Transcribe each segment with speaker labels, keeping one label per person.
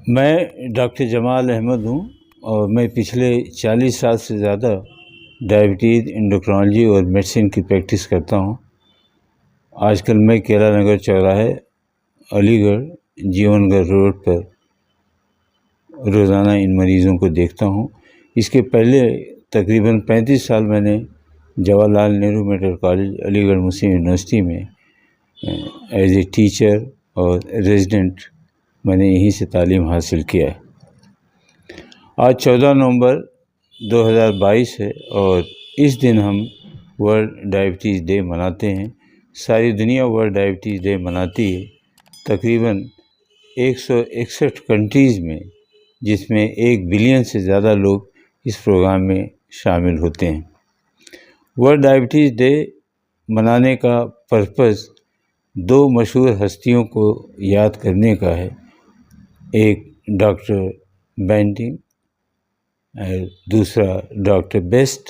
Speaker 1: मैं डॉक्टर जमाल अहमद हूँ और मैं पिछले 40 साल से ज़्यादा डायबिटीज़, एंडोक्राइनोलॉजी और मेडिसिन की प्रैक्टिस करता हूँ। आजकल मैं केला नगर चौराहे, अलीगढ़, जीवनगढ़ रोड पर रोज़ाना इन मरीज़ों को देखता हूँ। इसके पहले तकरीबन 35 साल मैंने जवाहरलाल नेहरू मेडिकल कॉलेज, अलीगढ़ मुस्लिम यूनिवर्सिटी में एज ए टीचर और रेजिडेंट मैंने यहीं से तालीम हासिल किया है। आज 14 नवंबर 2022 है और इस दिन हम वर्ल्ड डायबिटीज़ डे मनाते हैं। सारी दुनिया वर्ल्ड डायबिटीज़ डे मनाती है, तकरीबन 161 कंट्रीज़ में, जिसमें 1 बिलियन से ज़्यादा लोग इस प्रोग्राम में शामिल होते हैं। वर्ल्ड डायबिटीज़ डे मनाने का पर्पज़ 2 मशहूर हस्तियों को याद करने का है। एक डॉक्टर बेंटिंग और दूसरा डॉक्टर बेस्ट,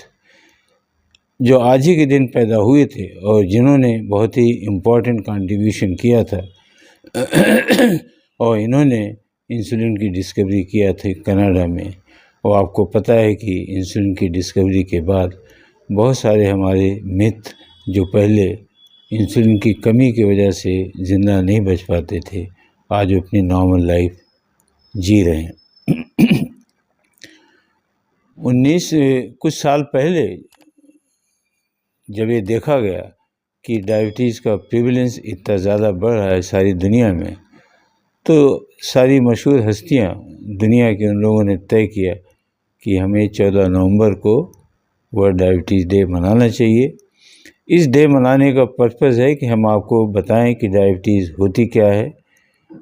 Speaker 1: जो आज ही के दिन पैदा हुए थे और जिन्होंने बहुत ही इम्पोर्टेंट कंट्रीब्यूशन किया था और इन्होंने इंसुलिन की डिस्कवरी किया था कनाडा में। और आपको पता है कि इंसुलिन की डिस्कवरी के बाद बहुत सारे हमारे मिथ जो पहले इंसुलिन की कमी की वजह से ज़िंदा नहीं बच पाते थे, आज अपनी नॉर्मल लाइफ जी रहे हैं। कुछ साल पहले जब ये देखा गया कि डायबिटीज़ का प्रिवेलेंस इतना ज़्यादा बढ़ रहा है सारी दुनिया में, तो सारी मशहूर हस्तियां दुनिया के उन लोगों ने तय किया कि हमें 14 नवंबर को वर्ल्ड डायबिटीज़ डे मनाना चाहिए। इस डे मनाने का पर्पज़ है कि हम आपको बताएं कि डायबिटीज़ होती क्या है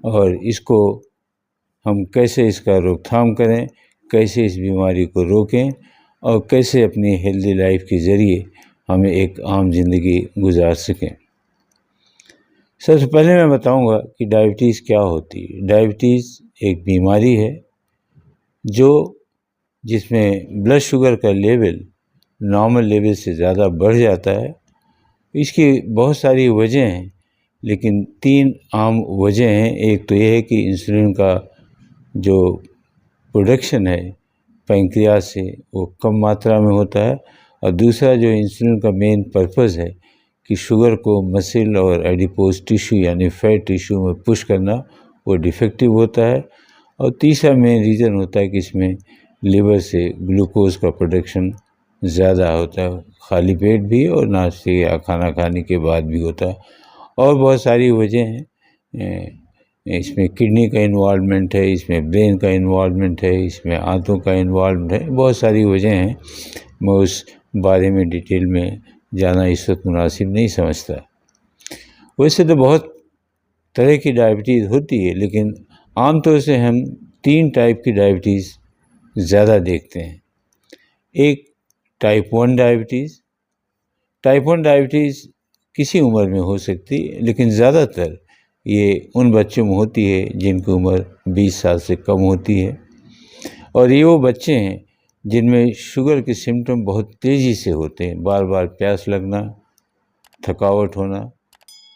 Speaker 1: और इसको हम कैसे इसका रोकथाम करें, कैसे इस बीमारी को रोकें और कैसे अपनी हेल्दी लाइफ के ज़रिए हमें एक आम ज़िंदगी गुजार सकें। सबसे पहले मैं बताऊंगा कि डायबिटीज़ क्या होती है। डायबिटीज़ एक बीमारी है जिसमें ब्लड शुगर का लेवल नॉर्मल लेवल से ज़्यादा बढ़ जाता है। इसकी बहुत सारी वजह हैं, लेकिन 3 आम वजह हैं। एक तो ये है कि इंसुलिन का जो प्रोडक्शन है पैंक्रियास से वो कम मात्रा में होता है, और दूसरा जो इंसुलिन का मेन पर्पज़ है कि शुगर को मसल और एडिपोज टिश्यू यानी फैट टिश्यू में पुश करना, वो डिफेक्टिव होता है। और तीसरा मेन रीज़न होता है कि इसमें लिवर से ग्लूकोज का प्रोडक्शन ज़्यादा होता है, खाली पेट भी और नाश्ते या खाना खाने के बाद भी होता है। और बहुत सारी वजह हैं, इसमें किडनी का इन्वॉल्वमेंट है, इसमें ब्रेन का इन्वॉल्वमेंट है, इसमें आंतों का इन्वॉल्वमेंट है, बहुत सारी वजह हैं। मैं उस बारे में डिटेल में जाना इस वक्त मुनासिब नहीं समझता। वैसे तो बहुत तरह की डायबिटीज़ होती है, लेकिन आमतौर से हम 3 टाइप की डायबिटीज़ ज़्यादा देखते हैं। एक टाइप 1 डायबिटीज़। टाइप 1 डायबिटीज़ किसी उम्र में हो सकती है, लेकिन ज़्यादातर ये उन बच्चों में होती है जिनकी उम्र 20 साल से कम होती है। और ये वो बच्चे हैं जिनमें शुगर के सिम्टम बहुत तेज़ी से होते हैं, बार बार प्यास लगना, थकावट होना,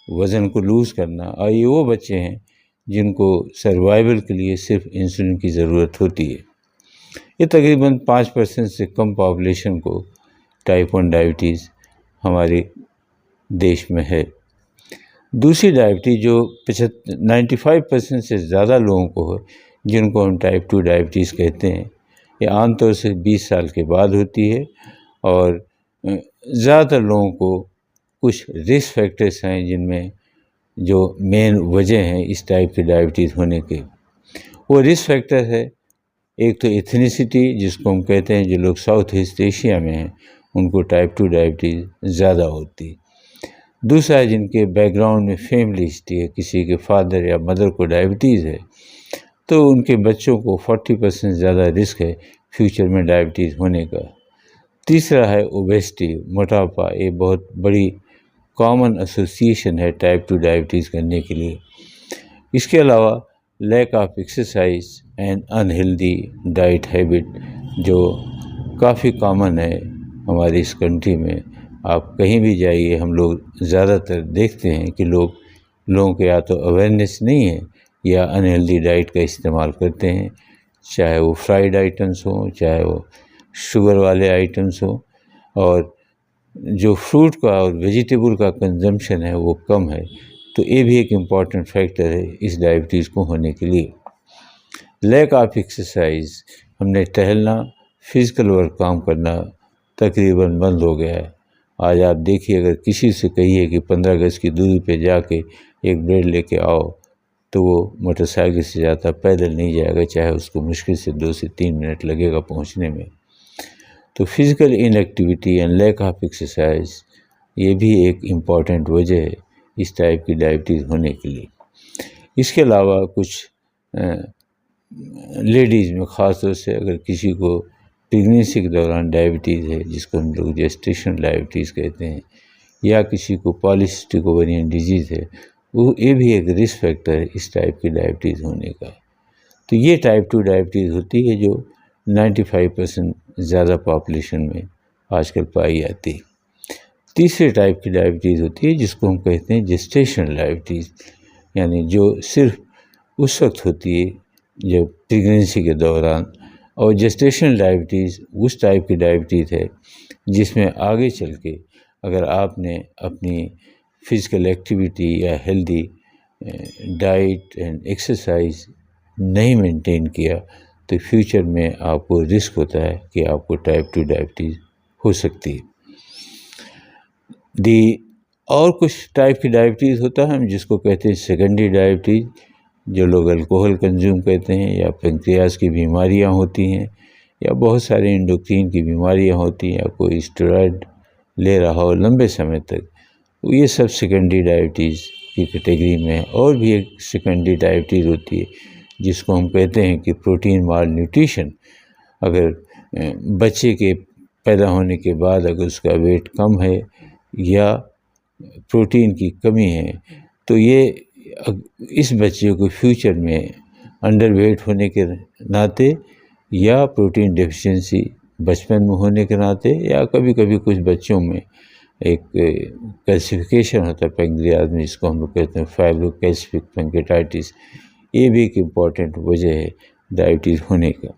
Speaker 1: वज़न को लूज़ करना। और ये वो बच्चे हैं जिनको सर्वाइवल के लिए सिर्फ इंसुलिन की ज़रूरत होती है। ये तकरीबन 5% से कम पॉपुलेशन को टाइप 1 डायबिटीज़ हमारे देश में है। दूसरी डायबिटीज़ जो 95% से ज़्यादा लोगों को है, जिनको हम टाइप 2 डायबिटीज़ कहते हैं, ये आमतौर से 20 साल के बाद होती है। और ज़्यादातर लोगों को कुछ रिस्क फैक्टर्स हैं जिनमें जो मेन वजह हैं इस टाइप की डायबिटीज़ होने के। वो रिस्क फैक्टर है, एक तो एथनिसिटी, जिसको हम कहते हैं जो लोग साउथ ईस्ट एशिया में हैं उनको टाइप 2 डायबिटीज़ ज़्यादा होती है। दूसरा है जिनके बैकग्राउंड में फैमिली हिस्ट्री है, किसी के फादर या मदर को डायबिटीज़ है, तो उनके बच्चों को 40% ज़्यादा रिस्क है फ्यूचर में डायबिटीज़ होने का। तीसरा है ओबेसिटी, मोटापा। ये बहुत बड़ी कॉमन एसोसिएशन है टाइप 2 डायबिटीज़ करने के लिए। इसके अलावा lack of exercise and unhealthy diet habit, जो काफ़ी कॉमन है हमारी इस कंट्री में। आप कहीं भी जाइए, हम लोग ज़्यादातर देखते हैं कि लोगों के या तो अवेयरनेस नहीं है या अनहेल्दी डाइट का इस्तेमाल करते हैं, चाहे वो फ्राइड आइटम्स हों, चाहे वो शुगर वाले आइटम्स हों, और जो फ्रूट का और वेजिटेबल का कंजम्पशन है वो कम है, तो ये भी एक इम्पॉर्टेंट फैक्टर है इस डायबिटीज़ को होने के लिए। लैक ऑफ एक्सरसाइज, हमने टहलना, फिज़िकल वर्क काम करना तकरीबन बंद हो गया है। आज आप देखिए, अगर किसी से कहिए कि 15 गज की दूरी पे जाके एक ब्रेड लेके आओ, तो वो मोटरसाइकिल से जाता, पैदल नहीं जाएगा, चाहे उसको मुश्किल से 2 से 3 मिनट लगेगा पहुंचने में। तो physical inactivity and lack of exercise, ये भी एक इम्पॉर्टेंट वजह है इस टाइप की डायबिटीज़ होने के लिए। इसके अलावा कुछ लेडीज़ में ख़ास तौर से अगर किसी को प्रेगनेंसी के दौरान डायबिटीज़ है, जिसको हम लोग जेस्टेशनल डायबिटीज़ कहते हैं, या किसी को पॉलीसिस्टिक ओवेरियन डिजीज़ है, वो ये भी एक रिस्क फैक्टर है इस टाइप की डायबिटीज़ होने का। तो ये टाइप 2 डायबिटीज़ होती है जो 95% ज़्यादा पॉपुलेशन में आजकल पाई जाती है। तीसरे टाइप की डायबिटीज़ होती है जिसको हम कहते हैं जेस्टेशनल डायबिटीज़, यानी जो सिर्फ उस वक्त होती है जब प्रेगनेंसी के दौरान। और जेस्टेशनल डायबिटीज़ उस टाइप की डायबिटीज़ है जिसमें आगे चल के अगर आपने अपनी फ़िज़िकल एक्टिविटी या हेल्दी डाइट एंड एक्सरसाइज नहीं मेंटेन किया, तो फ्यूचर में आपको रिस्क होता है कि आपको टाइप 2 डायबिटीज़ हो सकती है। और कुछ टाइप की डायबिटीज़ होता है हम जिसको कहते हैं सेकेंडरी डायबिटीज़, जो लोग अल्कोहल कंज्यूम करते हैं, या पेंक्रियाज की बीमारियां होती हैं, या बहुत सारे एंडोक्रीन की बीमारियां होती हैं, या कोई स्टेरॉयड ले रहा हो लंबे समय तक, ये सब सेकेंडरी डायबिटीज़ की कैटेगरी में है। और भी एक सेकेंडरी डायबिटीज़ होती है जिसको हम कहते हैं कि प्रोटीन माल न्यूट्रिशन। अगर बच्चे के पैदा होने के बाद अगर उसका वेट कम है या प्रोटीन की कमी है, तो ये इस बच्चे को फ्यूचर में अंडरवेट होने के नाते, या प्रोटीन डेफिशिएंसी बचपन में होने के नाते, या कभी कभी कुछ बच्चों में एक कैल्सिफिकेशन होता है पेंक्रियाज में, जिसको हम लोग कहते हैं फाइब्रोकैल्सिफिक पेंक्रेटाइटिस, ये भी एक इम्पॉर्टेंट वजह है डायबिटीज़ होने का।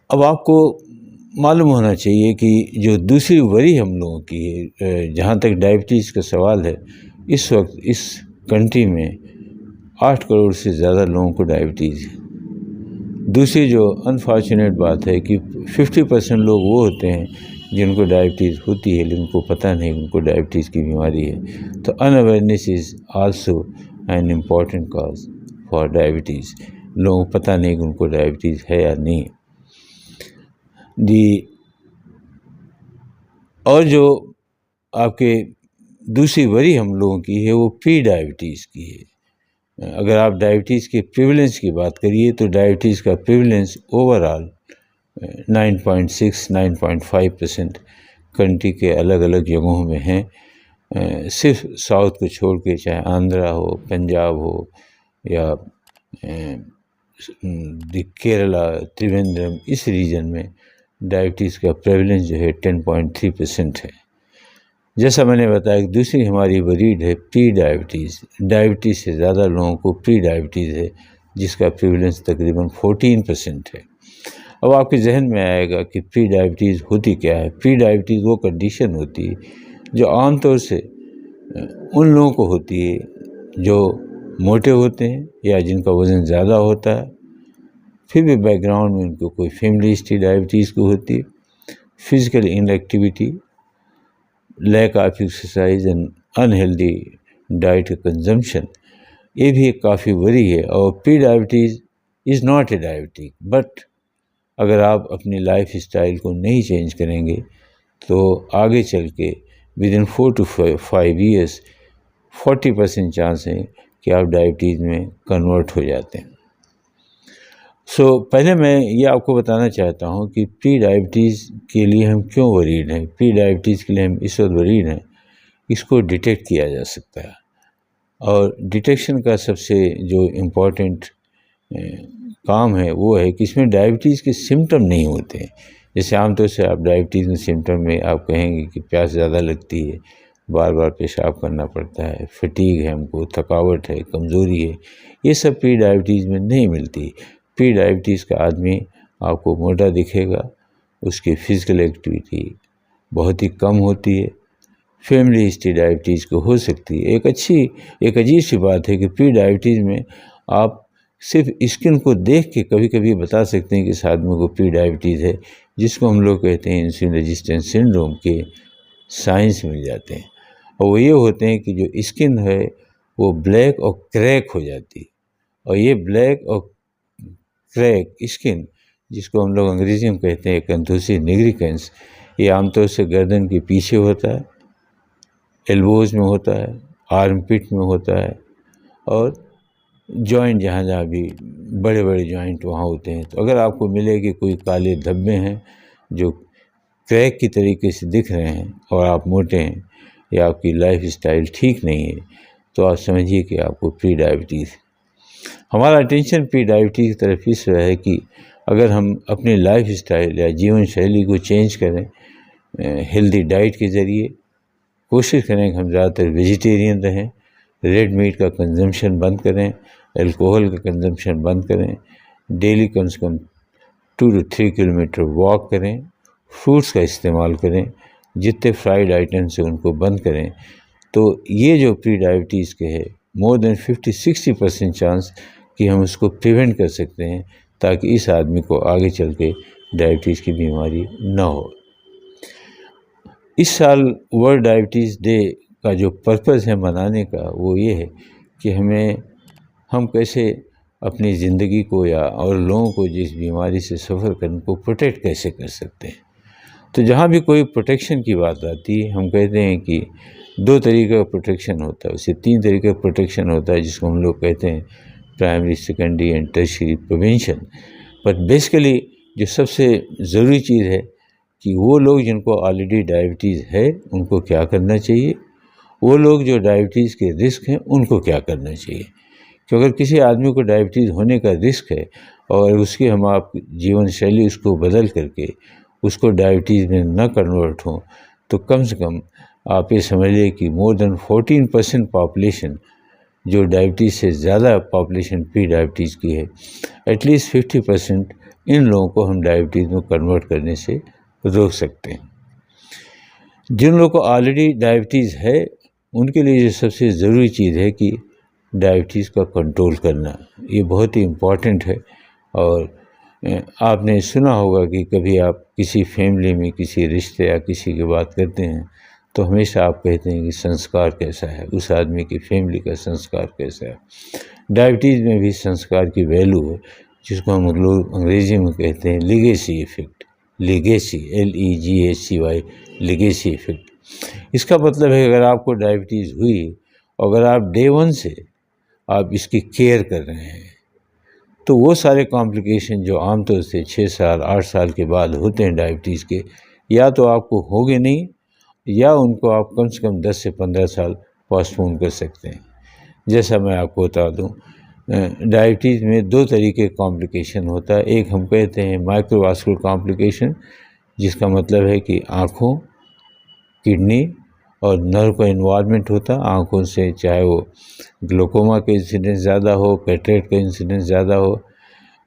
Speaker 1: अब आपको मालूम होना चाहिए कि जो दूसरी वरी हम लोगों की है, जहाँ तक डायबिटीज़ का सवाल है, इस वक्त इस कंट्री में 8 करोड़ से ज़्यादा लोगों को डायबिटीज़ है। दूसरी जो अनफॉर्चुनेट बात है कि 50% लोग वो होते हैं जिनको डायबिटीज़ होती है लेकिन उनको पता नहीं उनको डायबिटीज़ की बीमारी है। तो unawareness is also an important cause for diabetes. लोगों को पता नहीं कि उनको डायबिटीज़ है या नहीं। और जो आपके दूसरी वरी हम लोगों की है वो प्री डायबिटीज़ की है। अगर आप डायबिटीज़ के प्रिवलेंस की बात करिए तो डायबिटीज़ का प्रिवलेंस ओवरऑल 9.6-9.5% कंट्री के अलग अलग जगहों में हैं। सिर्फ साउथ को छोड़ के, चाहे आंध्रा हो, पंजाब हो, या केरला, त्रिवेंद्रम, इस रीजन में डायबिटीज़ का प्रेवलेंस जो है 10.3% है। जैसा मैंने बताया कि दूसरी हमारी वरीड है प्री डायबिटीज़। डायबिटीज़ से ज़्यादा लोगों को प्री डायबिटीज़ है जिसका प्रेवलेंस तकरीबन 14% है। अब आपके जहन में आएगा कि प्री डायबिटीज़ होती क्या है। प्री डायबिटीज़ वो कंडीशन होती है जो आमतौर से उन लोगों को होती है जो मोटे होते हैं या जिनका वज़न ज़्यादा होता है, फिर भी बैकग्राउंड में उनको कोई फैमिली हिस्ट्री डायबिटीज़ को होती है। Physical inactivity, lack of exercise and unhealthy diet consumption, ये भी एक काफ़ी वरी है। और pre diabetes is not a diabetic, but अगर आप अपनी लाइफ स्टाइल को नहीं चेंज करेंगे तो आगे चल के विदिन 4 to 5 years 40% चांस है कि आप डायबिटीज़ में कन्वर्ट हो जाते हैं। पहले मैं ये आपको बताना चाहता हूँ कि प्री डायबिटीज़ के लिए हम क्यों वरीड हैं। प्री डायबिटीज़ के लिए हम इस वक्त वरीड हैं, इसको डिटेक्ट किया जा सकता है। और डिटेक्शन का सबसे जो इम्पोर्टेंट काम है वो है कि इसमें डायबिटीज़ के सिम्टम नहीं होते हैं। जैसे आमतौर से आप डायबिटीज़ में सिम्टम में आप कहेंगे कि प्यास ज़्यादा लगती है, बार बार पेशाब करना पड़ता है, फटीग है, हमको थकावट है, कमज़ोरी है, ये सब प्री डायबिटीज़ में नहीं मिलती। प्री डायबिटीज़ का आदमी आपको मोटा दिखेगा, उसकी फ़िज़िकल एक्टिविटी बहुत ही कम होती है, फैमिली हिस्ट्री डायबिटीज़ को हो सकती है। एक अजीब सी बात है कि प्री डायबिटीज़ में आप सिर्फ स्किन को देख के कभी कभी बता सकते हैं कि इस आदमी को प्री डायबिटीज़ है, जिसको हम लोग कहते हैं इंसुलिन रेजिस्टेंस सिंड्रोम के साइंस मिल जाते हैं। और वो ये होते हैं कि जो स्किन है वो ब्लैक और क्रैक हो जाती है, और ये ब्लैक और क्रैक स्किन, जिसको हम लोग अंग्रेजी में कहते हैं कंथुसी निग्रिकेंस, ये आमतौर से गर्दन के पीछे होता है, एल्बोज़ में होता है, आर्म पिट में होता है, और जॉइंट जहाँ जहाँ भी बड़े बड़े जॉइंट वहाँ होते हैं। तो अगर आपको मिले कि कोई काले धब्बे हैं जो क्रैक की तरीके से दिख रहे हैं और आप मोटे हैं या आपकी लाइफ स्टाइल ठीक नहीं है, तो आप समझिए कि आपको प्री डायबिटीज़। हमारा अटेंशन प्री डायबिटीज़ की तरफ इस है कि अगर हम अपनी लाइफ स्टाइल या जीवन शैली को चेंज करें, हेल्दी डाइट के ज़रिए कोशिश करें कि हम ज़्यादातर वेजिटेरियन रहें, रेड मीट का कंजम्पशन बंद करें, अल्कोहल का कंजम्पशन बंद करें, डेली कम से कम 2 to 3 किलोमीटर वॉक करें, फ्रूट्स का इस्तेमाल करें, जितने फ्राइड आइटम्स हैं उनको बंद करें। तो ये जो प्री डायबिटीज़ के है, मोर देन 50-60% चांस कि हम उसको प्रिवेंट कर सकते हैं, ताकि इस आदमी को आगे चल के डायबिटीज़ की बीमारी ना हो। इस साल वर्ल्ड डायबिटीज़ डे का जो पर्पज़ है मनाने का, वो ये है कि हम कैसे अपनी ज़िंदगी को या और लोगों को जिस बीमारी से सफ़र करने को प्रोटेक्ट कैसे कर सकते हैं। तो जहाँ भी कोई प्रोटेक्शन की बात आती है, हम कहते हैं कि 2 तरीके का प्रोटेक्शन होता है, उससे 3 तरीके का प्रोटेक्शन होता है, जिसको हम लोग कहते हैं primary, secondary and tertiary prevention. But basically जो सबसे ज़रूरी चीज़ है कि वो लोग जिनको ऑलरेडी डायबिटीज़ है उनको क्या करना चाहिए, वो लोग जो डायबिटीज़ के रिस्क हैं उनको क्या करना चाहिए। कि अगर किसी आदमी को डायबिटीज़ होने का रिस्क है और उसकी हम आप जीवन शैली उसको बदल करके उसको डायबिटीज़ में न कन्वर्ट हो, तो कम से कम आप ये समझ लीजिए कि मोर देन 14% पॉपुलेशन जो डायबिटीज़ से ज़्यादा पॉपुलेशन प्री डायबिटीज़ की है, एटलीस्ट 50% इन लोगों को हम डायबिटीज़ में कन्वर्ट करने से रोक सकते हैं। जिन लोगों को ऑलरेडी डायबिटीज़ है उनके लिए जो सबसे ज़रूरी चीज़ है कि डायबिटीज़ का कंट्रोल करना, ये बहुत ही इम्पॉर्टेंट है। और आपने सुना होगा कि कभी आप किसी फैमिली में किसी रिश्ते या किसी की बात करते हैं तो हमेशा आप कहते हैं कि संस्कार कैसा है, उस आदमी की फैमिली का संस्कार कैसा है। डायबिटीज़ में भी संस्कार की वैल्यू है, जिसको हम लोग अंग्रेजी में कहते हैं legacy effect, legacy LEGACY, legacy effect. इसका मतलब है अगर आपको डायबिटीज़ हुई और अगर आप डे 1 से आप इसकी केयर कर रहे हैं, तो वो सारे कॉम्प्लिकेशन जो आमतौर से 6 साल 8 साल के बाद होते हैं डायबिटीज़ के, या तो आपको होंगे नहीं या उनको आप कम से कम 10 से 15 साल पोस्टपोन कर सकते हैं। जैसा मैं आपको बता दूं, डायबिटीज़ में 2 तरीके कॉम्प्लिकेशन होता है। एक हम कहते हैं माइक्रोवास्कुलर कॉम्प्लिकेशन, जिसका मतलब है कि आँखों, किडनी और नर्व का इन्वॉल्वमेंट होता है आँखों से, चाहे वो ग्लोकोमा का इंसिडेंस ज़्यादा हो, कैटरेक्ट का इंसिडेंस ज़्यादा हो,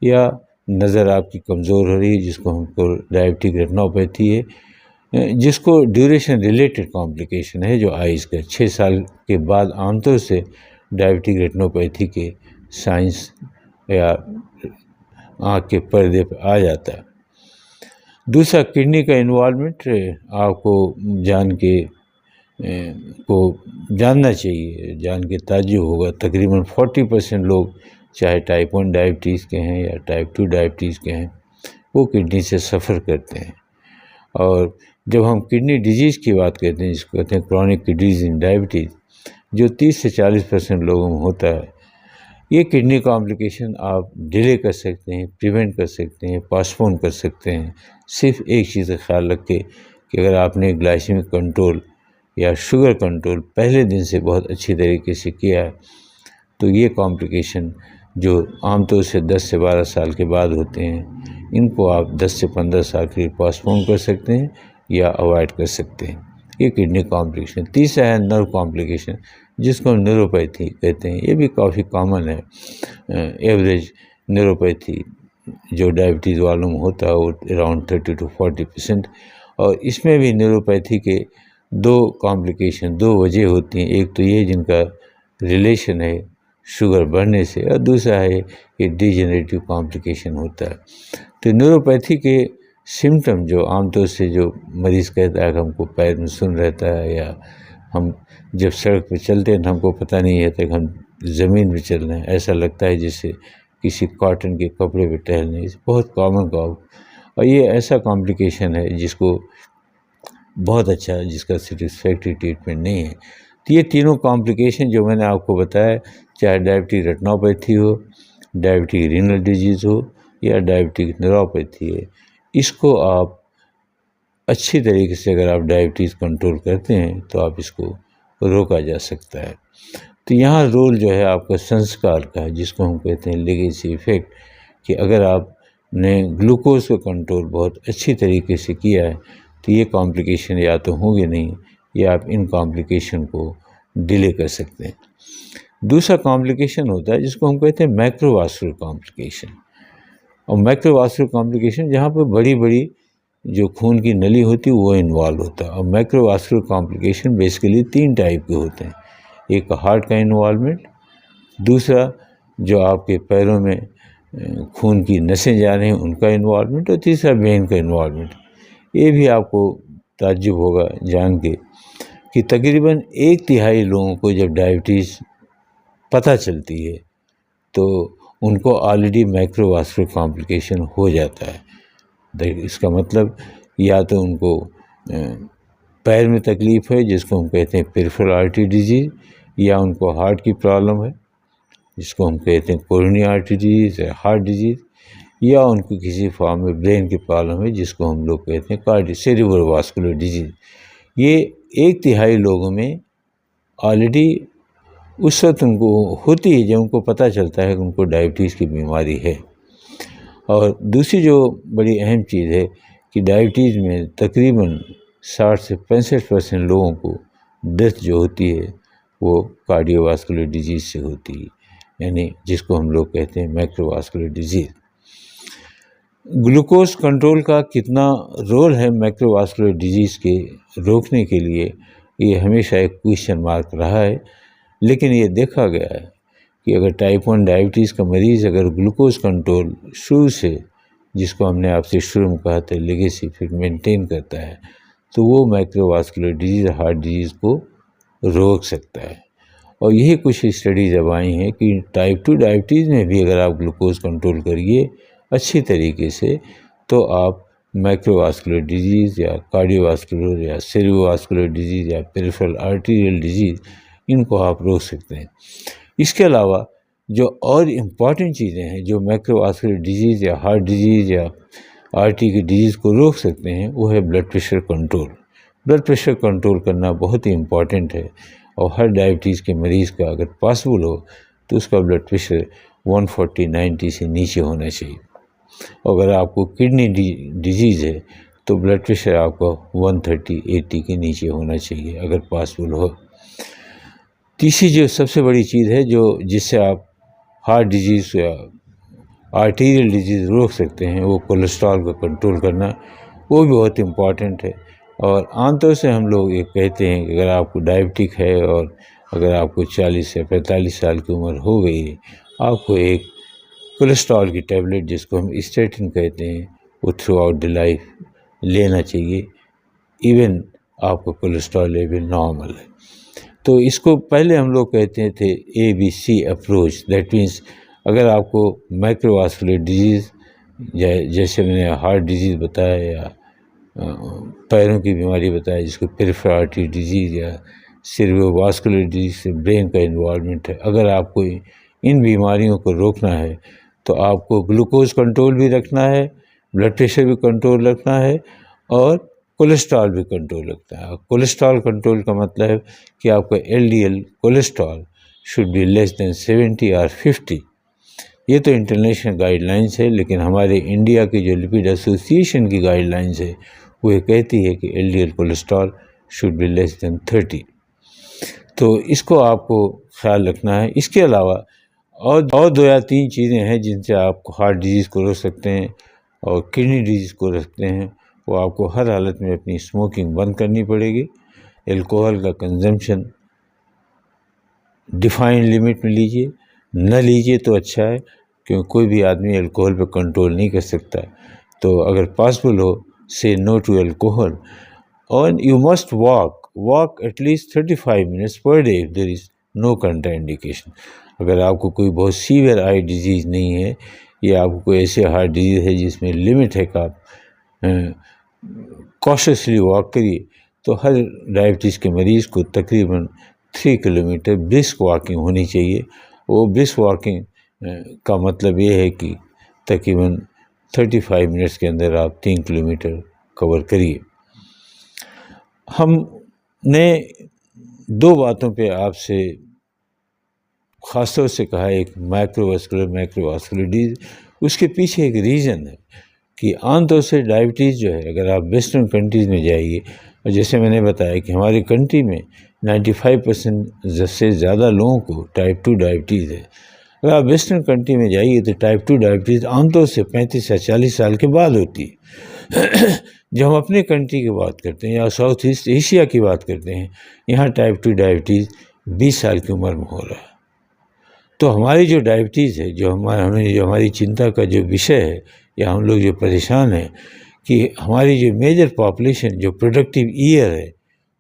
Speaker 1: या नज़र आपकी कमज़ोर हो रही है, जिसको हमको डायबिटिक रेटिनोपैथी है, जिसको ड्यूरेशन रिलेटेड कॉम्प्लिकेशन है, जो आइज़ का 6 साल के बाद आमतौर से डायबिटिक रेटिनोपैथी के साइंस या आँख के पर्दे पर आ जाता है। दूसरा किडनी का इन्वॉल्वमेंट, आपको जानना चाहिए, जान के ताज्जुब होगा, तकरीबन 40% लोग चाहे टाइप 1 डायबिटीज़ के हैं या टाइप 2 डायबिटीज़ के हैं, वो किडनी से सफ़र करते हैं। और जब हम किडनी डिजीज़ की बात करते हैं, जिसको कहते हैं chronic kidney disease in diabetes, जो 30 से 40% लोगों में होता है, ये किडनी कॉम्प्लिकेशन आप डिले कर सकते हैं, प्रिवेंट कर सकते हैं, पोस्टपोन कर सकते हैं, सिर्फ एक चीज़ का ख्याल रख के कि अगर आपने ग्लाइसेमिक कंट्रोल या शुगर कंट्रोल पहले दिन से बहुत अच्छी तरीके से किया है, तो ये कॉम्प्लिकेशन जो आमतौर से 10 से 12 साल के बाद होते हैं, इनको आप 10 से 15 साल के लिए पोस्टपोन कर सकते हैं या अवॉइड कर सकते हैं। ये किडनी कॉम्प्लिकेशन। तीसरा है नर्व कॉम्प्लिकेशन, जिसको हम न्यूरोपैथी कहते हैं। ये भी काफ़ी कॉमन है। एवरेज न्यूरोपैथी जो डायबिटीज़ वालों में होता है वो अराउंड 30 to 40%। और इसमें भी न्यूरोपैथी के दो कॉम्प्लिकेशन, दो वजह होती हैं। एक तो ये जिनका रिलेशन है शुगर बढ़ने से, और दूसरा है कि डिजेनरेटिव कॉम्प्लिकेशन होता है। तो न्यूरोपैथी के सिम्टम जो आमतौर से जो मरीज़ कहता है कि हमको पैर में सुन रहता है, या हम जब सड़क पर चलते हैं तो हमको पता नहीं है कि हम ज़मीन पर चल रहे हैं, ऐसा लगता है जैसे किसी कॉटन के कपड़े पे टहल रहे हैं। बहुत कॉमन और ये ऐसा कॉम्प्लिकेशन है जिसको बहुत अच्छा, जिसका सेटिस्फैक्ट्री ट्रीटमेंट नहीं है। तो ये तीनों कॉम्प्लिकेशन जो मैंने आपको बताया, चाहे डायबिटिक रेटिनोपैथी हो, डायबिटिक रीनल डिजीज़ हो, या डायबिटिक न्यूरोपैथी है, इसको आप अच्छी तरीके से अगर आप डायबिटीज़ कंट्रोल करते हैं तो आप इसको रोका जा सकता है। तो यहाँ रोल जो है आपका संस्कार का है, जिसको हम कहते हैं लेगेसी इफ़ेक्ट, कि अगर आपने ग्लूकोज का कंट्रोल बहुत अच्छी तरीके से किया है तो ये कॉम्प्लिकेशन या तो होंगे नहीं, या आप इन कॉम्प्लिकेशन को डिले कर सकते हैं। दूसरा कॉम्प्लिकेशन होता है जिसको हम कहते हैं मैक्रोवास्कुलर कॉम्प्लिकेशन। और मैक्रोवास्कुलर कॉम्प्लिकेशन जहाँ पर बड़ी बड़ी जो खून की नली होती है वो इन्वॉल्व होता है। और मैक्रोवास्कुलर कॉम्प्लिकेशन बेसिकली 3 टाइप के होते हैं। एक हार्ट का इन्वॉल्वमेंट, दूसरा जो आपके पैरों में खून की नसें जा रही हैं उनका इन्वॉल्वमेंट, और तीसरा वेन का इन्वॉल्वमेंट। ये भी आपको ताज्जुब होगा जान के कि तकरीबन 1/3 लोगों को जब डायबिटीज़ पता चलती है तो उनको ऑलरेडी मैक्रोवास्कुलर कॉम्प्लिकेशन हो जाता है। इसका मतलब या तो उनको पैर में तकलीफ़ है जिसको हम कहते हैं पेरिफेरल आर्टरी डिजीज़, या उनको हार्ट की प्रॉब्लम है जिसको हम कहते हैं कोरोनरी आर्टरी डिजीज़ या हार्ट डिजीज़, या उनको किसी फॉर्म में ब्रेन की प्रॉब्लम है जिसको हम लोग कहते हैं सेरेब्रोवास्कुलर डिजीज़। ये 1/3 लोगों में ऑलरेडी उस वक्त उनको होती है जब उनको पता चलता है कि उनको डायबिटीज़ की बीमारी है। और दूसरी जो बड़ी अहम चीज़ है कि डायबिटीज़ में तकरीबन 60 से 65% लोगों को डेथ जो होती है वो कार्डियोवास्कुलर डिजीज़ से होती है, यानी जिसको हम लोग कहते हैं मैक्रोवास्कुलर डिजीज़। ग्लूकोज कंट्रोल का कितना रोल है मैक्रोवास्कुलर डिजीज़ के रोकने के लिए, ये हमेशा एक क्वेश्चन मार्क रहा है। लेकिन ये देखा गया है कि अगर टाइप 1 डायबिटीज़ का मरीज़ अगर ग्लूकोज कंट्रोल शुरू से, जिसको हमने आपसे शुरू में कहा था लेगेसी इफेक्ट, मेंटेन करता है तो वो मैक्रोवास्कुलर डिजीज़, हार्ट डिजीज़ को रोक सकता है। और यही कुछ स्टडीज़ अब आई हैं कि टाइप 2 डायबिटीज़ में भी अगर आप ग्लूकोज कंट्रोल करिए अच्छी तरीके से तो आप मैक्रोवास्कुलर डिजीज़ या कार्डियोवास्कुलर या सेरेब्रोवास्कुलर डिजीज़ या पेरिफेरल आर्टीरियल डिजीज़, इनको आप रोक सकते हैं। इसके अलावा जो और इम्पॉर्टेंट चीज़ें हैं जो मैक्रोवास्कुलर डिजीज़ या हार्ट डिजीज़ या आर्टरी की डिजीज़ को रोक सकते हैं, वो है blood pressure control. Blood pressure control करना बहुत ही इम्पॉर्टेंट है, और हर डायबिटीज़ के मरीज़ का अगर पॉसिबल हो तो उसका ब्लड प्रेशर 140/90 से नीचे होना चाहिए। अगर आपको किडनी डिजीज़ है तो ब्लड प्रेशर आपका 130/80 के नीचे होना चाहिए अगर पॉसिबल हो। तीसरी जो सबसे बड़ी चीज़ है जो जिससे आप हार्ट डिजीज़ या आर्टीरियल डिजीज़ रोक सकते हैं, वो कोलेस्ट्रॉल का कंट्रोल करना, वो भी बहुत इम्पॉर्टेंट है। और आमतौर से हम लोग ये कहते हैं कि अगर आपको डायबिटिक है और अगर आपको 40 या 45 साल की उम्र हो गई है, आपको एक कोलेस्ट्रॉल की टैबलेट जिसको हम स्टेटिन कहते हैं वो थ्रू आउट द लाइफ लेना चाहिए, इवन आपका कोलेस्ट्रॉल लेवल नॉर्मल है। तो इसको पहले हम लोग कहते थे ABC अप्रोच। दैट मीन्स अगर आपको मैक्रोवास्कुलर डिजीज़ जैसे मैंने हार्ट डिजीज़ बताया या पैरों की बीमारी बताया जिसको पेरिफेरल आर्टरी डिजीज़ या सेरेब्रोवास्कुलर डिजीज़ से ब्रेन का इन्वॉल्वमेंट है, अगर आपको इन बीमारियों को रोकना है तो आपको ग्लूकोज कंट्रोल भी रखना है, ब्लड प्रेशर भी कंट्रोल रखना है, और कोलेस्ट्रॉल भी कंट्रोल रखना है। कोलेस्ट्रॉल कंट्रोल का मतलब है कि आपका LDL cholesterol should be less then 70 और 50। ये तो इंटरनेशनल गाइडलाइंस है, लेकिन हमारे इंडिया की जो लिपिड एसोसिएशन की गाइडलाइंस है वो ये कहती है कि LDL cholesterol should be less than 30। तो इसको आपको ख्याल रखना है। इसके अलावा और 2 या 3 चीज़ें हैं जिनसे आप हार्ट डिजीज़ को रोक सकते हैं और किडनी डिजीज़ को रोक सकते हैं। वो आपको हर हालत में अपनी स्मोकिंग बंद करनी पड़ेगी। एल्कोहल का कंजम्पशन डिफाइंड लिमिट में लीजिए, न लीजिए तो अच्छा है, क्योंकि कोई भी आदमी अल्कोहल पे कंट्रोल नहीं कर सकता। तो अगर पॉसिबल हो, से नो टू अल्कोहल। और you must walk at least 35 minutes per day if there is no contraindication. अगर आपको कोई बहुत सीवियर आई डिजीज़ नहीं है या आपको कोई ऐसे हार्ट डिजीज़ है जिसमें लिमिट है कि आप कॉशियसली वॉक करिए, तो हर डायबिटीज़ के मरीज़ को तकरीबन 3 किलोमीटर ब्रिस्क वॉकिंग होनी चाहिए। वो ब्रिस्क वॉकिंग का मतलब ये है कि तकरीबन 35 मिनट्स के अंदर आप 3 किलोमीटर कवर करिए। हमने 2 बातों पे आपसे ख़ास तौर से कहा, एक मैक्रोवास्कुलर डिजीज़। उसके पीछे एक रीज़न है कि आमतौर से डायबिटीज़ जो है, अगर आप वेस्टर्न कंट्रीज़ में जाइए, और जैसे मैंने बताया कि हमारी कंट्री में 95% से ज़्यादा लोगों को टाइप 2 डायबिटीज़ है। अगर आप वेस्टर्न कंट्री में जाइए तो टाइप 2 डायबिटीज़ आमतौर से 35 या 40 साल के बाद होती है। जब हम अपने कंट्री की बात करते हैं या साउथ ईस्ट एशिया की बात करते हैं, यहाँ टाइप 2 डायबिटीज़ 20 साल की उम्र में हो रहा है। तो हमारी जो डायबिटीज़ है, जो हमारी चिंता का जो विषय है, या हम लोग जो परेशान हैं कि हमारी जो मेजर पॉपुलेशन जो प्रोडक्टिव ईयर है,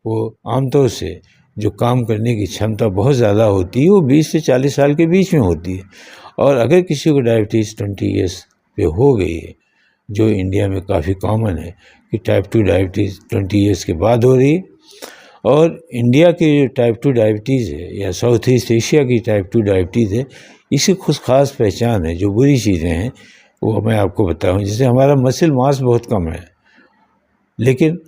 Speaker 1: वो आमतौर से जो काम करने की क्षमता बहुत ज़्यादा होती है, वो 20 से 40 साल के बीच में होती है। और अगर किसी को डायबिटीज़ 20 ईयर्स पे हो गई है, जो इंडिया में काफ़ी कॉमन है कि टाइप 2 डायबिटीज़ 20 ईयर्स के बाद हो रही है, और इंडिया की जो टाइप 2 डायबिटीज़ है या साउथ ईस्ट एशिया की टाइप 2 डायबिटीज़ है, इसकी कुछ ख़ास पहचान है। जो बुरी चीज़ें हैं वो मैं आपको बताऊं। जैसे हमारा मसल मास बहुत कम है, लेकिन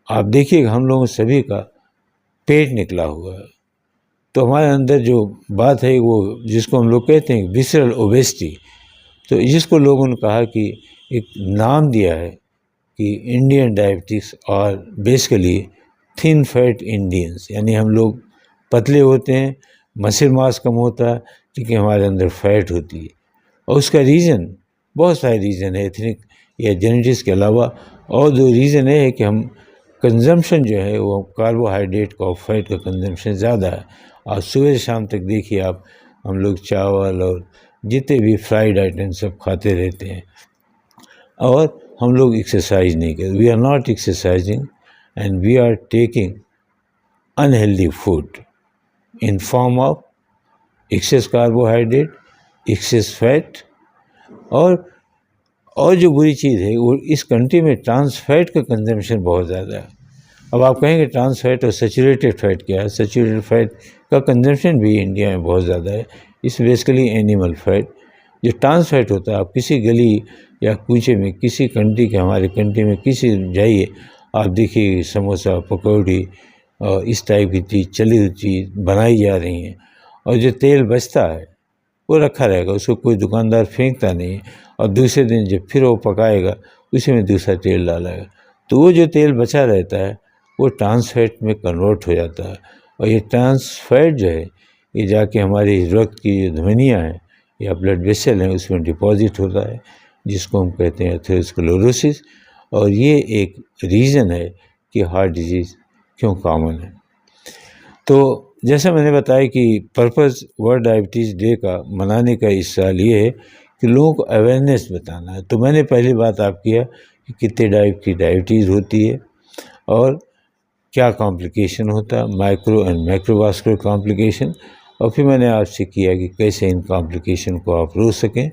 Speaker 1: आप देखिएगा हम लोगों सभी का पेट निकला हुआ है। तो हमारे अंदर जो बात है वो जिसको हम लोग कहते हैं विसरल ओबेसिटी, तो जिसको लोगों ने कहा कि एक नाम दिया है कि इंडियन डायबिटिक्स और बेसिकली थिन फैट इंडियंस, यानी हम लोग पतले होते हैं, मसल मास कम होता है, लेकिन हमारे अंदर फैट होती है। और उसका रीज़न बहुत सारे रीज़न है, एथनिक या जेनेटिक्स के अलावा। और 2 रीज़न है कि हम कंजम्पशन जो है वो कार्बोहाइड्रेट का और फैट का कंजम्पशन ज़्यादा है। और सुबह से शाम तक देखिए आप, हम लोग चावल और जितने भी फ्राइड आइटम सब खाते रहते हैं, और हम लोग एक्सरसाइज नहीं करते। We are not exercising and we are taking unhealthy food in form of excess carbohydrate, excess fat. और जो बुरी चीज़ है वो इस कंट्री में ट्रांस फैट का कंजम्पशन बहुत ज़्यादा है। अब आप कहेंगे ट्रांस फैट और सैचुरेटेड फैट क्या है? सैचुरेटेड फैट का कंजम्पशन भी इंडिया में बहुत ज़्यादा है। इस बेसिकली एनिमल फैट। जो ट्रांस फैट होता है, आप किसी गली या कूचे में किसी कंट्री के, हमारे कंट्री में किसी जाइए, आप देखिए समोसा, पकौड़ी और इस टाइप की चीज़, चली हुई चीज़ बनाई जा रही हैं, और जो तेल बचता है वो रखा रहेगा, उसको कोई दुकानदार फेंकता नहीं है। और दूसरे दिन जब फिर वो पकाएगा, उसी में दूसरा तेल डालेगा, तो वो जो तेल बचा रहता है वो ट्रांस फैट में कन्वर्ट हो जाता है। और ये ट्रांस फैट जो है, ये जाके हमारी रक्त की जो धमनियाँ हैं या ब्लड वेसल हैं उसमें डिपॉजिट होता है, जिसको हम कहते हैं एथेरोस्क्लेरोसिस। और ये एक रीज़न है कि हार्ट डिजीज़ क्यों कॉमन है। तो जैसा मैंने बताया कि पर्पज़ वर्ल्ड डायबिटीज़ डे का मनाने का इस साल ये है कि लोगों को अवेयरनेस बताना है। तो मैंने पहली बात आप किया कि कितने टाइप की डायबिटीज़ होती है और क्या कॉम्प्लिकेशन होता है, माइक्रो एंड मैक्रोवास्कुलर कॉम्प्लिकेशन। और फिर मैंने आपसे किया कि कैसे इन कॉम्प्लिकेशन को आप रोक सकें,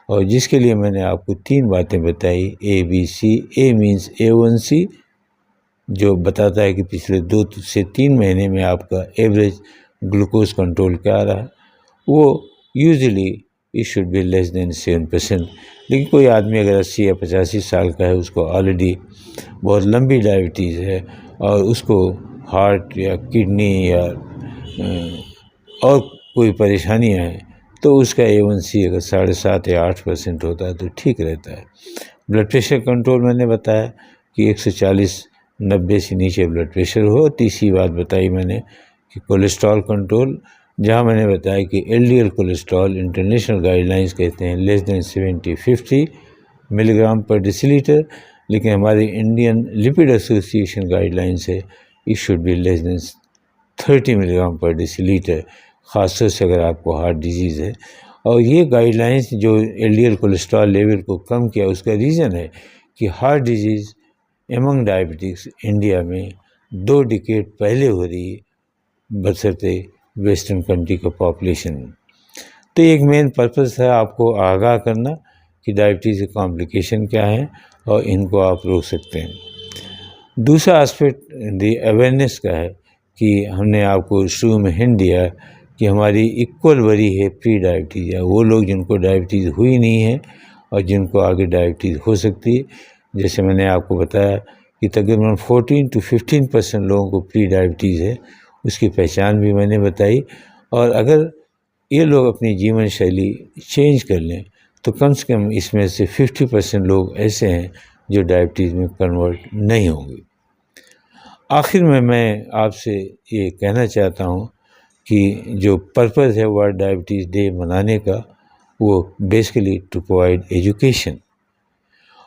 Speaker 1: और जिसके लिए मैंने आपको 3 बातें बताई, ABC। ए मीन्स A1C, जो बताता है कि पिछले 2 से 3 महीने में आपका एवरेज ग्लूकोज कंट्रोल क्या रहा है। वो usually it should be less than 7%। लेकिन कोई आदमी अगर 80 या 85 साल का है, उसको ऑलरेडी बहुत लंबी डायबिटीज़ है और उसको हार्ट या किडनी या और कोई परेशानियाँ हैं, तो उसका A1C अगर 7.5 या 8% होता है तो ठीक रहता है। ब्लड प्रेशर कंट्रोल मैंने बताया कि 140 90 से नीचे ब्लड प्रेशर हो। तीसरी बात बताई मैंने कि कोलेस्ट्रॉल कंट्रोल, जहाँ मैंने बताया कि एलडीएल कोलेस्ट्रॉल इंटरनेशनल गाइडलाइंस कहते हैं लेस देन 70-50 मिलीग्राम पर डेसीलीटर, लेकिन हमारी इंडियन लिपिड एसोसिएशन गाइडलाइंस है it should be less than 30 milligram पर डेसीलीटर, ख़ासतौर से अगर आपको हार्ट डिजीज़ है। और ये गाइडलाइंस जो एलडीएल कोलेस्ट्रॉल लेवल को कम किया, उसका रीज़न है कि heart disease among diabetics India में 2 डिकेड पहले हो रही है बशर्ते वेस्टर्न कंट्री का पॉपुलेशन। तो एक मेन पर्पस है आपको आगाह करना कि डायबिटीज़ के कॉम्प्लिकेशन क्या हैं और इनको आप रोक सकते हैं। दूसरा एस्पेक्ट दी अवेयरनेस का है कि हमने आपको शुरू में हिंट दिया कि हमारी इक्वल वरी है प्री डायबिटीज़, या वो लोग जिनको डायबिटीज़ हुई नहीं है और जिनको आगे डायबिटीज़ हो सकती है। जैसे मैंने आपको बताया कि तकरीबन 14 to 15% लोगों को प्री डायबिटीज़ है, उसकी पहचान भी मैंने बताई। और अगर ये लोग अपनी जीवन शैली चेंज कर लें तो कम से कम इसमें से 50% लोग ऐसे हैं जो डायबिटीज़ में कन्वर्ट नहीं होंगे। आखिर में मैं आपसे ये कहना चाहता हूँ कि जो पर्पस है वर्ल्ड डायबिटीज़ डे मनाने का, वो बेसिकली टू प्रोवाइड एजुकेशन।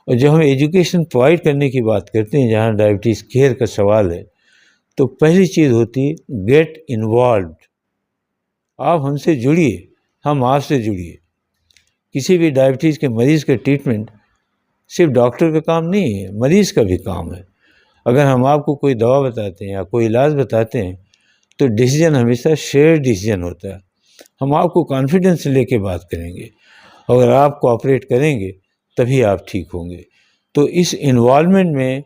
Speaker 1: और जब हम एजुकेशन प्रोवाइड करने की बात करते हैं, जहाँ डायबिटीज़ केयर का सवाल है, तो पहली चीज़ होती है गेट इन्वॉल्व्ड। आप हमसे जुड़िए, हम आपसे जुड़िए। किसी भी डायबिटीज़ के मरीज़ का ट्रीटमेंट सिर्फ डॉक्टर का काम नहीं है, मरीज़ का भी काम है। अगर हम आपको कोई दवा बताते हैं या कोई इलाज बताते हैं तो डिसीजन हमेशा शेयर डिसीजन होता है। हम आपको कॉन्फिडेंस से लेके बात करेंगे, अगर आप कोऑपरेट करेंगे तभी आप ठीक होंगे। तो इस इन्वॉल्वमेंट में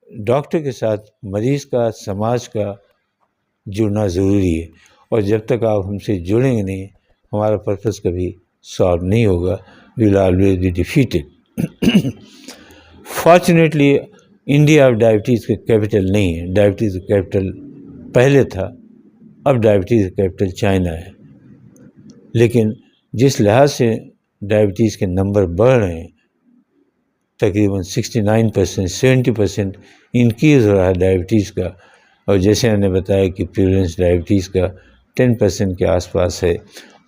Speaker 1: डॉक्टर के साथ मरीज़ का, समाज का जुड़ना ज़रूरी है। और जब तक आप हमसे जुड़ेंगे नहीं, हमारा पर्पस कभी सॉल्व नहीं होगा, we will always be defeated. Fortunately India अब डायबिटीज़ का कैपिटल नहीं है। डायबिटीज़ का कैपिटल पहले था, अब डायबिटीज़ का कैपिटल चाइना है। लेकिन जिस लिहाज से डायबिटीज़ के नंबर बढ़ रहे हैं, तकरीबन 69%, 70% इंक्रीज़ हो रहा है डायबिटीज़ का। और जैसे मैंने बताया कि प्रेवलेंस डायबिटीज़ का 10% के आसपास है।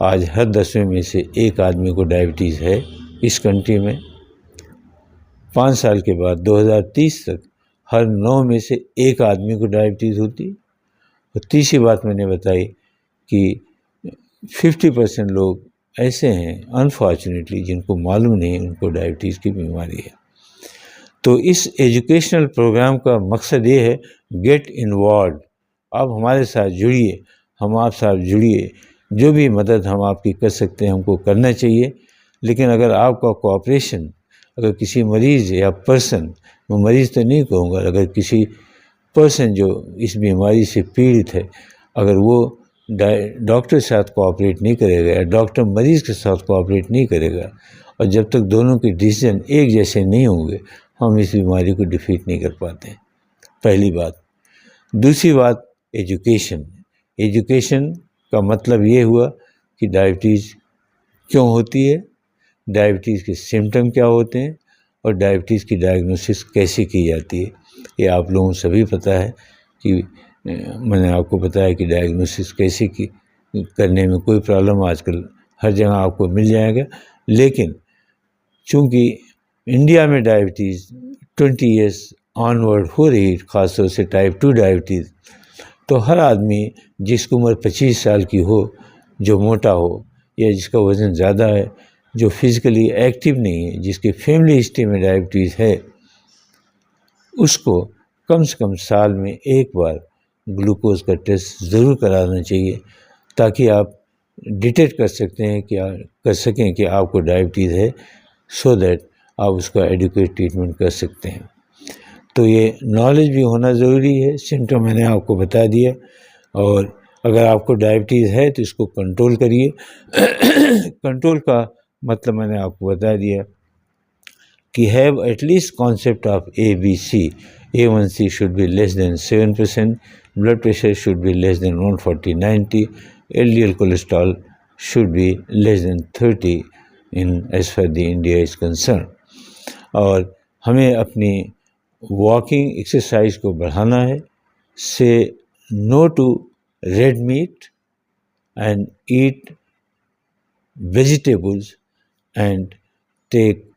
Speaker 1: आज हर 10वें में से एक आदमी को डायबिटीज़ है इस कंट्री में। 5 साल के बाद 2030 तक हर 9 में से एक आदमी को डायबिटीज़ होती। और तीसरी बात मैंने बताई कि 50% लोग ऐसे हैं अनफॉर्चुनेटली जिनको मालूम नहीं उनको डायबिटीज़ की बीमारी है। तो इस एजुकेशनल प्रोग्राम का मकसद ये है गेट इन्वॉल्व। आप हमारे साथ जुड़िए, हम आप साथ जुड़िए। जो भी मदद हम आपकी कर सकते हैं हमको करना चाहिए। लेकिन अगर आपका कोऑपरेशन, अगर किसी मरीज़ या पर्सन, मैं मरीज़ तो नहीं कहूँगा, अगर किसी पर्सन जो इस बीमारी से पीड़ित है, अगर वो डॉक्टर के साथ कोऑपरेट नहीं करेगा या डॉक्टर मरीज़ के साथ कोऑपरेट नहीं करेगा, और जब तक दोनों के डिसीजन एक जैसे नहीं होंगे, हम इस बीमारी को डिफीट नहीं कर पाते। पहली बात। दूसरी बात एजुकेशन। एजुकेशन का मतलब ये हुआ कि डायबिटीज़ क्यों होती है, डायबिटीज़ के सिम्टम क्या होते हैं और डायबिटीज़ की डायग्नोसिस कैसे की जाती है। ये आप लोगों को सभी पता है कि मैंने आपको बताया कि डायग्नोसिस कैसे की करने में कोई प्रॉब्लम आजकल हर जगह आपको मिल जाएगा। लेकिन चूँकि इंडिया में डायबिटीज़ 20 ईयर्स ऑनवर्ड हो रही है, ख़ासतौर से टाइप 2 डायबिटीज़, तो हर आदमी जिसकी उम्र 25 साल की हो, जो मोटा हो या जिसका वज़न ज़्यादा है, जो फिज़िकली एक्टिव नहीं है, जिसकी फैमिली हिस्ट्री में डायबिटीज़ है, उसको कम से कम साल में एक बार ग्लूकोज का टेस्ट ज़रूर कराना चाहिए, ताकि आप डिटेक्ट कर सकें कि आपको डायबिटीज़ है, सो दैट आप उसका एडुकेट ट्रीटमेंट कर सकते हैं। तो ये नॉलेज भी होना ज़रूरी है। सिम्टम मैंने आपको बता दिया, और अगर आपको डायबिटीज़ है तो इसको कंट्रोल करिए। कंट्रोल का मतलब मैंने आपको बता दिया कि have at least concept of ABC। A1C should be less than 7%, blood pressure should be less than 140/90, LDL cholesterol should be less than 30 in as far the India is concern. और हमें अपनी वॉकिंग एक्सरसाइज को बढ़ाना है, say no to red meat and eat vegetables and take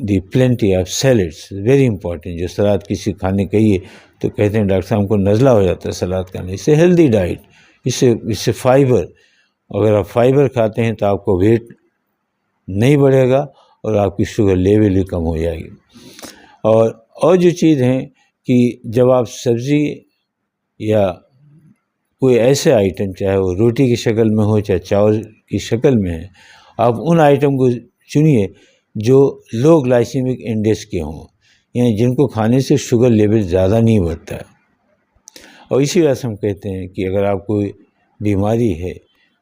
Speaker 1: the plenty of salads, very important. जो salad किसी खाने कहिए तो कहते हैं डॉक्टर साहब हमको नज़ला हो जाता है सलाद खाने। इससे हेल्दी डाइट, इससे फाइबर, अगर आप फाइबर खाते हैं तो आपको वेट नहीं बढ़ेगा और आपकी शुगर लेवल भी कम हो जाएगी। और जो चीज़ हैं कि जब आप सब्ज़ी या कोई ऐसे आइटम, चाहे वो रोटी की शक्ल में हो चाहे चावल की शक्ल में है, आप उन आइटम को चुनिए जो लो ग्लाइसेमिक इंडेक्स के हों, यानी जिनको खाने से शुगर लेवल ज़्यादा नहीं बढ़ता है। और इसी वजह से हम कहते हैं कि अगर आप कोई बीमारी है,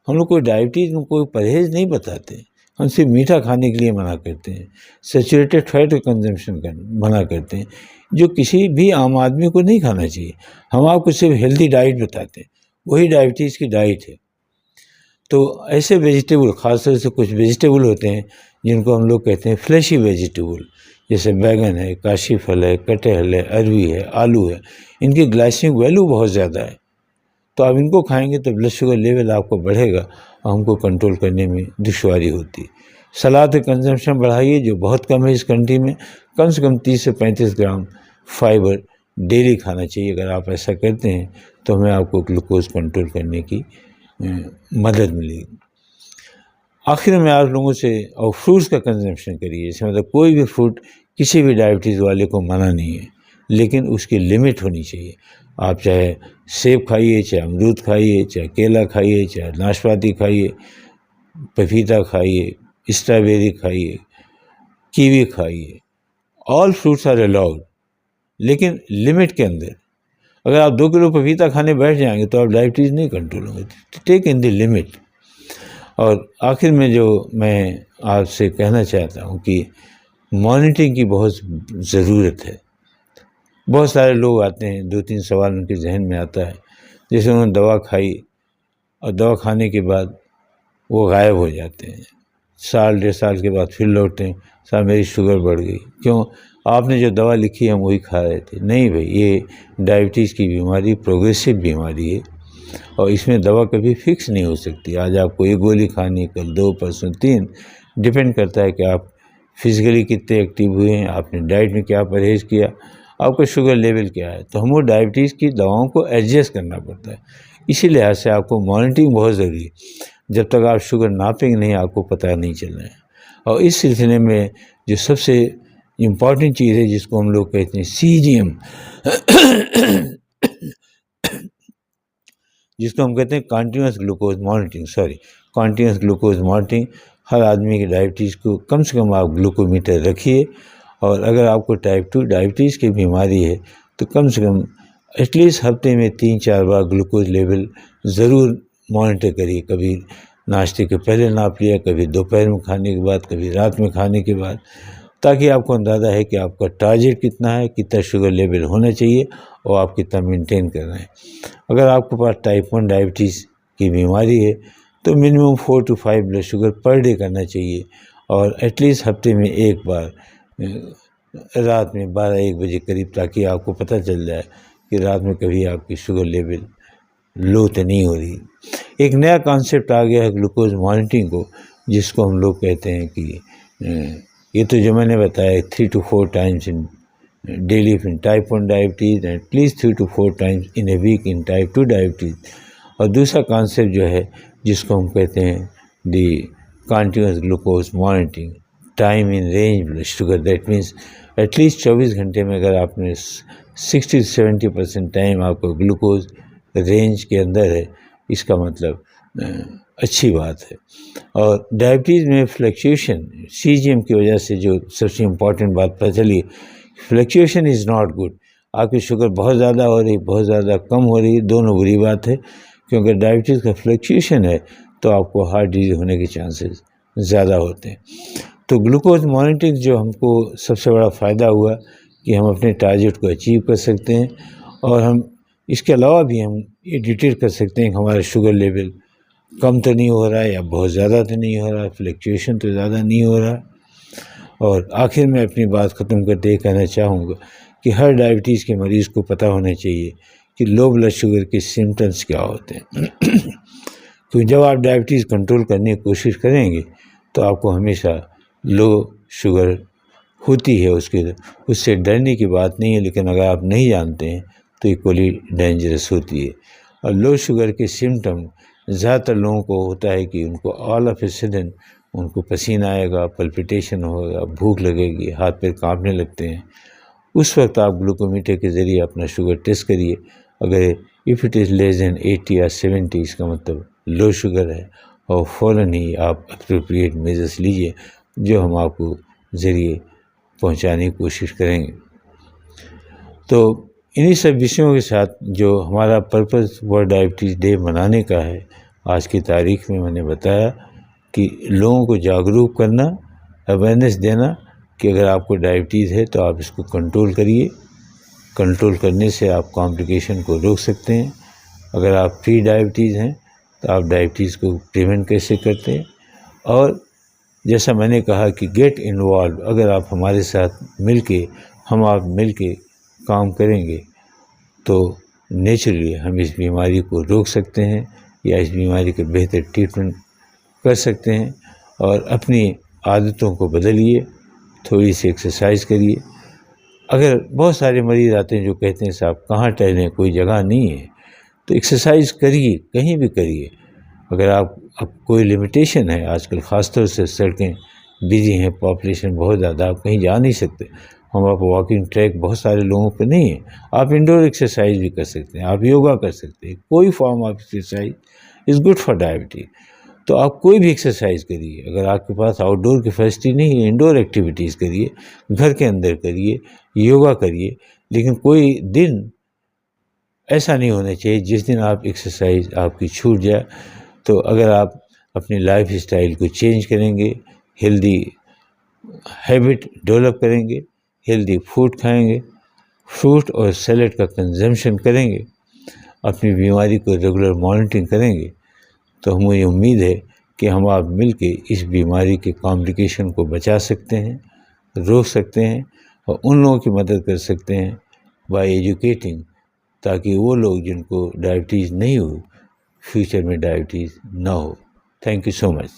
Speaker 1: हम लोग कोई डायबिटीज़ में कोई परहेज़ नहीं बताते, हम सिर्फ मीठा खाने के लिए मना करते हैं, सैचुरेटेड फैट कंजम्पशन का मना करते हैं, जो किसी भी आम आदमी को नहीं खाना चाहिए। हम आपको सिर्फ हेल्दी डाइट बताते हैं, वही डायबिटीज़ की डाइट है। तो ऐसे वेजिटेबल, ख़ासतौर से कुछ वेजिटेबल होते हैं जिनको हम लोग कहते हैं फ्लैशी वेजिटेबल, जैसे बैगन है, काशी फल है, कटहल है, अरवी है, आलू है, इनकी ग्लाइसेमिक वैल्यू बहुत ज़्यादा है। तो आप इनको खाएंगे तो ब्लड शुगर लेवल आपको बढ़ेगा और हमको कंट्रोल करने में दुश्वारी होती है। सलाद का कंजम्पशन बढ़ाइए, जो बहुत कम है इस कंट्री में, कम से कम 30 से 35 ग्राम फाइबर डेली खाना चाहिए। अगर आप ऐसा करते हैं तो हमें आपको ग्लूकोज कंट्रोल करने की मदद मिलेगी। आखिर में आप लोगों से, और फ्रूट्स का कंजम्पशन करिए, जैसे मतलब कोई भी फ्रूट किसी भी डायबिटीज़ वाले को मना नहीं है, लेकिन उसकी लिमिट होनी चाहिए। आप चाहे सेब खाइए, चाहे अमरूद खाइए, चाहे केला खाइए, चाहे नाशपाती खाइए, पपीता खाइए, स्ट्रॉबेरी खाइए, कीवी खाइए, ऑल फ्रूट्स आर अलाउड, लेकिन लिमिट के अंदर। अगर आप 2 किलो पपीता खाने बैठ जाएंगे तो आप डायबिटीज़ नहीं कंट्रोल होंगे। Take in the limit. और आखिर में जो मैं आपसे कहना चाहता हूँ कि मॉनिटरिंग की बहुत ज़रूरत है। बहुत सारे लोग आते हैं, 2-3 सवाल उनके जहन में आता है, जैसे उन्होंने दवा खाई और दवा खाने के बाद वो गायब हो जाते हैं, साल 1.5 साल के बाद फिर लौटते हैं, साहब मेरी शुगर बढ़ गई। क्यों? आपने जो दवा लिखी हम वही खा रहे थे। नहीं भाई, ये डायबिटीज़ की बीमारी प्रोग्रेसिव बीमारी है और इसमें दवा कभी फिक्स नहीं हो सकती। आज आपको 1 गोली खानी, कल 2, परसों 3, डिपेंड करता है कि आप फिज़िकली कितने एक्टिव हुए हैं, आपने डाइट में क्या परहेज़ किया, आपका शुगर लेवल क्या है। तो हमको डायबिटीज़ की दवाओं को एडजस्ट करना पड़ता है। इसी लिहाज से आपको मॉनिटरिंग बहुत ज़रूरी है। जब तक आप शुगर नापेंगे नहीं, आपको पता नहीं चलना है। और इस सिलसिले में जो सबसे इम्पॉर्टेंट चीज़ है, जिसको हम लोग कहते हैं CGM, जिसको हम कहते हैं continuous glucose monitoring, continuous glucose monitoring. हर आदमी की डायबिटीज़ को कम से कम आप ग्लूकोमीटर रखिए। और अगर आपको टाइप 2 डायबिटीज़ की बीमारी है तो कम से कम एटलीस्ट हफ्ते में 3-4 बार ग्लूकोज लेवल ज़रूर मॉनिटर करिए। कभी नाश्ते के पहले नाप लिया, कभी दोपहर में खाने के बाद, कभी रात में खाने के बाद, ताकि आपको अंदाज़ा है कि आपका टारगेट कितना है, कितना शुगर लेवल होना चाहिए और आप कितना मेंटेन कर रहे हैं। अगर आपके पास टाइप 1 डायबिटीज़ की बीमारी है तो minimum 4 to 5 blood sugar per day करना चाहिए और एटलीस्ट हफ्ते में 1 बार रात में 12-1 बजे करीब, ताकि आपको पता चल जाए कि रात में कभी आपकी शुगर लेवल लो तो नहीं हो रही। एक नया कॉन्सेप्ट आ गया है ग्लूकोज मॉनिटरिंग को, जिसको हम लोग कहते हैं कि ये तो जो मैंने बताया 3 to 4 times in daily in type 1 diabetes and at least 3 to 4 times in a week in type 2 diabetes. और दूसरा कॉन्सेप्ट जो है, जिसको हम कहते हैं the continuous glucose monitoring time in range blood sugar, that means at least 24 घंटे में अगर आपने 60 से 70% टाइम आपको ग्लूकोज रेंज के अंदर है, इसका मतलब अच्छी बात है। और डायबिटीज़ में फ्लक्चुएशन CGM की वजह से जो सबसे इम्पॉर्टेंट बात पता चली, फ्लक्चुएशन इज़ नॉट गुड। आपकी शुगर बहुत ज़्यादा हो रही, बहुत ज़्यादा कम हो रही, दोनों बुरी बात है, क्योंकि डायबिटीज़ का फ्लक्चुएशन है तो आपको हार्ट डिजीज़ होने के चांसेस ज़्यादा होते हैं। तो ग्लूकोज मॉनिटरिंग जो हमको सबसे बड़ा फ़ायदा हुआ कि हम अपने टारगेट को अचीव कर सकते हैं और हम इसके अलावा भी हम ये डिटेक्ट कर सकते हैं कि हमारा शुगर लेवल कम तो नहीं हो रहा है या बहुत ज़्यादा तो नहीं हो रहा है, फ्लक्चुएशन तो ज़्यादा नहीं हो रहा। और आखिर में अपनी बात ख़त्म करते ही कहना चाहूँगा कि हर डायबिटीज़ के मरीज़ को पता होना चाहिए कि लो ब्लड शुगर के सिम्टम्स क्या होते हैं। क्योंकि जब आप डायबिटीज़ कंट्रोल करने की कोशिश करेंगे तो आपको हमेशा लो शुगर होती है, उससे डरने की बात नहीं है, लेकिन अगर आप नहीं जानते हैं तो इक्वली डेंजरस होती है। और लो शुगर के सिम्टम ज़्यादातर लोगों को होता है कि उनको ऑल ऑफ ए सडन उनको पसीना आएगा, पल्पिटेशन होगा, भूख लगेगी, हाथ पैर कांपने लगते हैं। उस वक्त आप ग्लूकोमीटर के ज़रिए अपना शुगर टेस्ट करिए। अगर if it is less than 80 या 70 इसका मतलब लो शुगर है, और फ़ौरन ही आप अप्रोप्रिएट मेजर्स लीजिए जो हम आपको ज़रिए पहुंचाने की कोशिश करेंगे। तो इन्हीं सब विषयों के साथ जो हमारा पर्पस वर्ल्ड डायबिटीज़ डे मनाने का है, आज की तारीख में मैंने बताया कि लोगों को जागरूक करना, अवेयरनेस देना कि अगर आपको डायबिटीज़ है तो आप इसको कंट्रोल करिए। कंट्रोल करने से आप कॉम्प्लिकेशन को रोक सकते हैं। अगर आप प्री डायबिटीज़ हैं तो आप डायबिटीज़ को प्रिवेंट कैसे करते हैं। और जैसा मैंने कहा कि गेट इन्वॉल्व, अगर आप हमारे साथ मिल के काम करेंगे तो नेचुरली हम इस बीमारी को रोक सकते हैं या इस बीमारी के बेहतर ट्रीटमेंट कर सकते हैं। और अपनी आदतों को बदलिए, थोड़ी सी एक्सरसाइज करिए। अगर बहुत सारे मरीज़ आते हैं जो कहते हैं साहब कहाँ टहलें, कोई जगह नहीं है, तो एक्सरसाइज करिए, कहीं भी करिए। अगर आप कोई लिमिटेशन है, आजकल ख़ासतौर से सड़कें बिजी हैं, पॉपुलेशन बहुत ज़्यादा, आप कहीं जा नहीं सकते, हम आप वॉकिंग ट्रैक बहुत सारे लोगों पे नहीं है, आप इंडोर एक्सरसाइज भी कर सकते हैं, आप योगा कर सकते हैं। कोई form of exercise is good for diabetes. तो आप कोई भी एक्सरसाइज करिए। अगर आपके पास आउटडोर की फैसिलिटी नहीं है, इंडोर एक्टिविटीज़ करिए, घर के अंदर करिए, योगा करिए। लेकिन कोई दिन ऐसा नहीं होना चाहिए जिस दिन आप एक्सरसाइज आपकी छूट जाए। तो अगर आप अपनी लाइफ स्टाइल को चेंज करेंगे, हेल्दी हैबिट डेवलप करेंगे, हेल्दी फूड खाएंगे, फ्रूट और सैलेड का कंजम्पशन करेंगे, अपनी बीमारी को रेगुलर मॉनिटरिंग करेंगे, तो मुझे उम्मीद है कि हम आप मिल के इस बीमारी के कॉम्प्लिकेशन को बचा सकते हैं, रोक सकते हैं और उन लोगों की मदद कर सकते हैं बाय एजुकेटिंग, ताकि वो लोग जिनको डायबिटीज़ नहीं हो, फ्यूचर में डायबिटीज़ ना हो। Thank you so much.